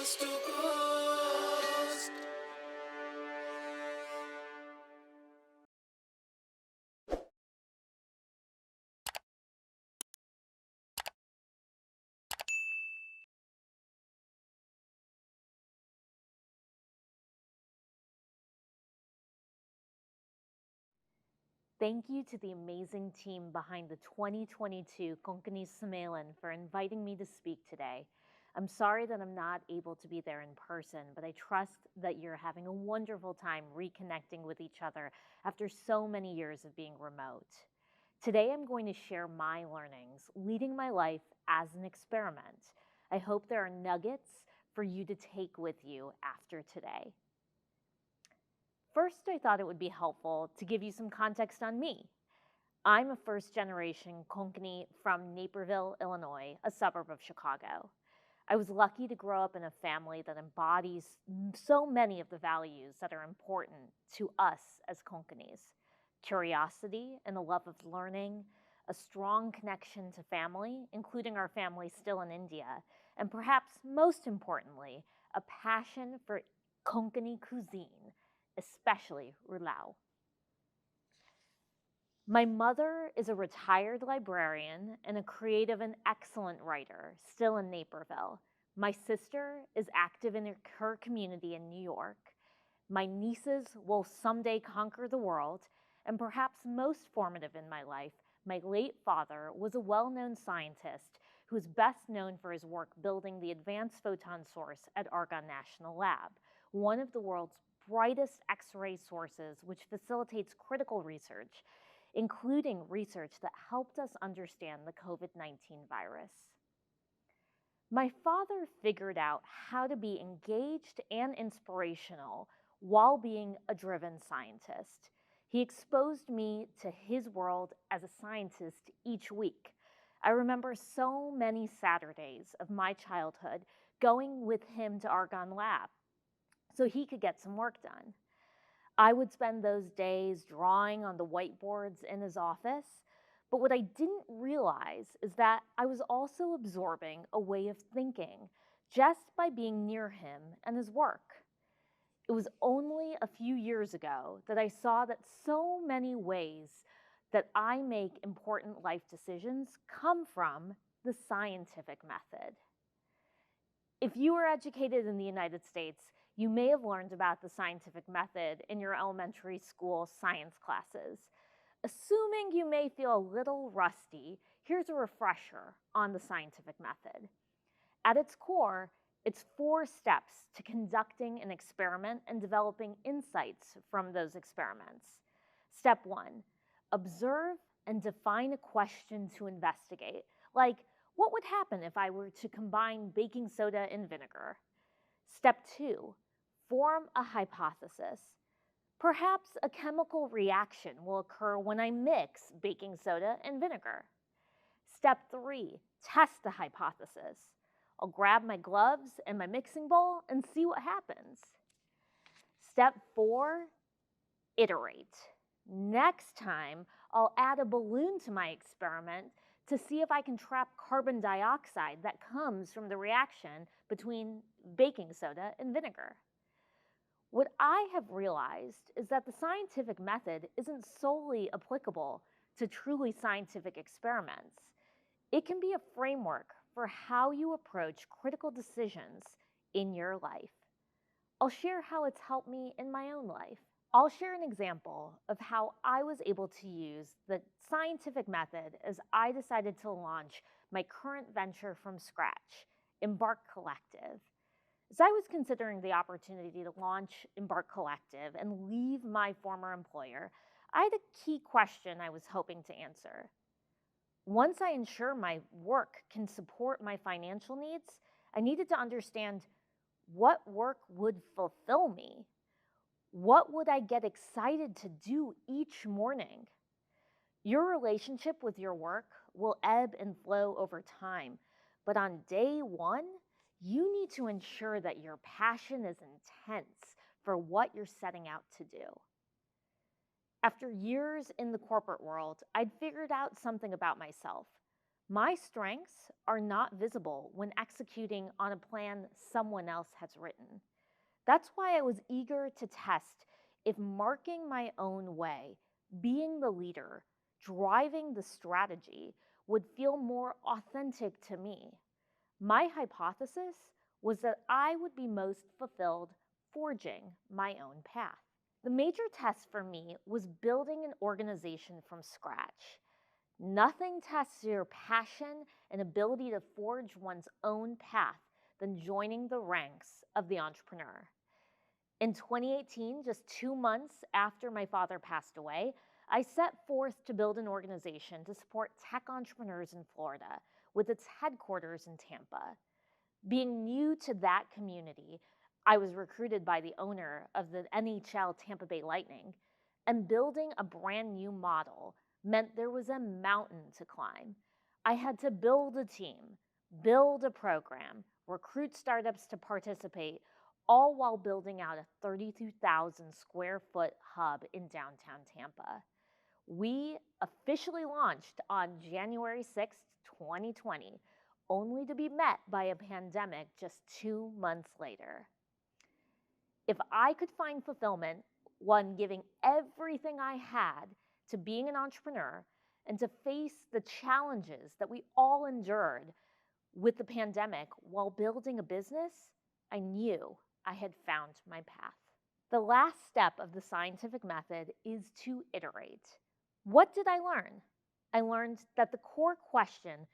coast to coast. Thank you to the amazing team behind the 2022 Konkani Sammelan for inviting me to speak today. I'm sorry that I'm not able to be there in person, but I trust that you're having a wonderful time reconnecting with each other after so many years of being remote. Today, I'm going to share my learnings, leading my life as an experiment. I hope there are nuggets for you to take with you after today. First, I thought it would be helpful to give you some context on me. I'm a first generation Konkani from Naperville, Illinois, a suburb of Chicago. I was lucky to grow up in a family that embodies so many of the values that are important to us as Konkanis: curiosity and a love of learning, a strong connection to family, including our family still in India, and perhaps most importantly, a passion for Konkani cuisine, especially Rulao. My mother is a retired librarian and a creative and excellent writer, still in Naperville. My sister is active in her community in New York. My nieces will someday conquer the world. And perhaps most formative in my life, my late father was a well known scientist who is best known for his work building the Advanced Photon Source at Argonne National Lab, one of the world's brightest X ray sources, which facilitates critical research, including research that helped us understand the COVID-19 virus. My father figured out how to be engaged and inspirational while being a driven scientist. He exposed me to his world as a scientist each week. I remember so many Saturdays of my childhood going with him to Argonne Lab so he could get some work done. I would spend those days drawing on the whiteboards in his office, but what I didn't realize is that I was also absorbing a way of thinking just by being near him and his work. It was only a few years ago that I saw that so many ways that I make important life decisions come from the scientific method. If you were educated in the United States, you may have learned about the scientific method in your elementary school science classes. Assuming you may feel a little rusty, here's a refresher on the scientific method. At its core, it's 4 steps to conducting an experiment and developing insights from those experiments. Step 1, observe and define a question to investigate, like, what would happen if I were to combine baking soda and vinegar? Step 2, form a hypothesis. Perhaps a chemical reaction will occur when I mix baking soda and vinegar. Step 3, test the hypothesis. I'll grab my gloves and my mixing bowl and see what happens. Step 4, iterate. Next time, I'll add a balloon to my experiment to see if I can trap carbon dioxide that comes from the reaction between baking soda and vinegar. What I have realized is that the scientific method isn't solely applicable to truly scientific experiments. It can be a framework for how you approach critical decisions in your life. I'll share how it's helped me in my own life. I'll share an example of how I was able to use the scientific method as I decided to launch my current venture from scratch, Embarc Collective. As I was considering the opportunity to launch Embarc Collective and leave my former employer, I had a key question I was hoping to answer. Once I ensure my work can support my financial needs, I needed to understand what work would fulfill me. What would I get excited to do each morning? Your relationship with your work will ebb and flow over time, but on day 1, you need to ensure that your passion is intense for what you're setting out to do. After years in the corporate world, I'd figured out something about myself. My strengths are not visible when executing on a plan someone else has written. That's why I was eager to test if marking my own way, being the leader, driving the strategy, would feel more authentic to me. My hypothesis was that I would be most fulfilled forging my own path. The major test for me was building an organization from scratch. Nothing tests your passion and ability to forge one's own path than joining the ranks of the entrepreneur. In 2018, just 2 months after my father passed away, I set forth to build an organization to support tech entrepreneurs in Florida with its headquarters in Tampa. Being new to that community, I was recruited by the owner of the NHL Tampa Bay Lightning, and building a brand new model meant there was a mountain to climb. I had to build a team, build a program, recruit startups to participate, all while building out a 32,000 square foot hub in downtown Tampa. We officially launched on January 6, 2020, only to be met by a pandemic just 2 months later. If I could find fulfillment, one, giving everything I had to being an entrepreneur and to face the challenges that we all endured with the pandemic while building a business, I knew I had found my path. The last step of the scientific method is to iterate. What did I learn? I learned that the core question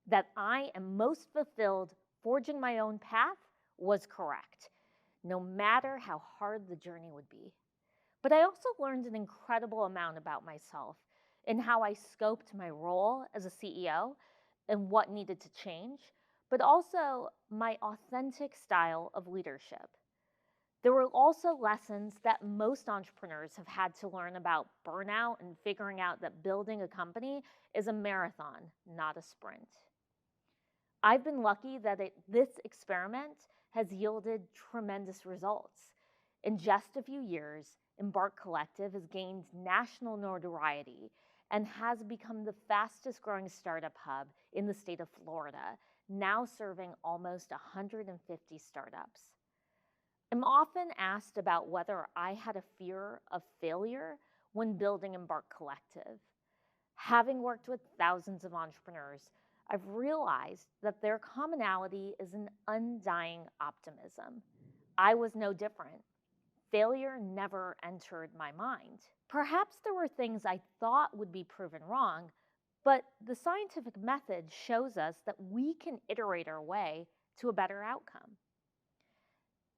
that I am most fulfilled forging my own path was correct, no matter how hard the journey would be. But I also learned an incredible amount about myself and how I scoped my role as a CEO and what needed to change, but also my authentic style of leadership. There were also lessons that most entrepreneurs have had to learn about burnout and figuring out that building a company is a marathon, not a sprint. I've been lucky that this experiment has yielded tremendous results. In just a few years, Embarc Collective has gained national notoriety and has become the fastest growing startup hub in the state of Florida, now serving almost 150 startups. I'm often asked about whether I had a fear of failure when building Embarc Collective. Having worked with thousands of entrepreneurs, I've realized that their commonality is an undying optimism. I was no different. Failure never entered my mind. Perhaps there were things I thought would be proven wrong, but the scientific method shows us that we can iterate our way to a better outcome.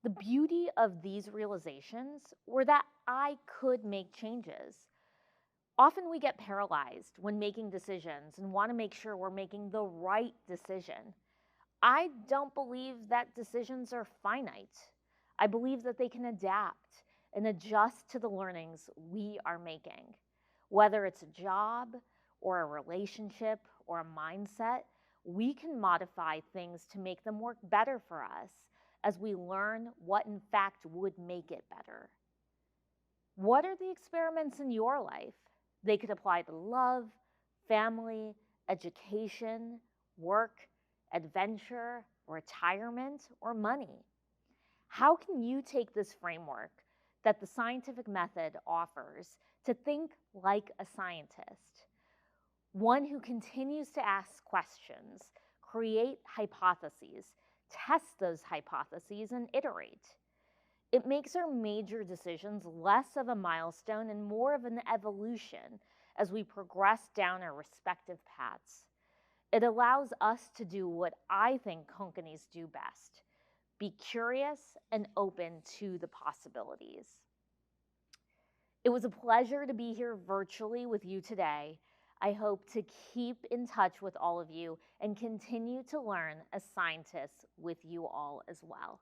The beauty of these realizations were that I could make changes. Often we get paralyzed when making decisions and want to make sure we're making the right decision. I don't believe that decisions are finite. I believe that they can adapt and adjust to the learnings we are making. Whether it's a job or a relationship or a mindset, we can modify things to make them work better for us as we learn what in fact would make it better. What are the experiments in your life? They could apply to love, family, education, work, adventure, retirement, or money. How can you take this framework that the scientific method offers to think like a scientist? One who continues to ask questions, create hypotheses, test those hypotheses, and iterate. It makes our major decisions less of a milestone and more of an evolution as we progress down our respective paths. It allows us to do what I think Konkanis do best: be curious and open to the possibilities. It was a pleasure to be here virtually with you today. I hope to keep in touch with all of you and continue to learn as scientists with you all as well.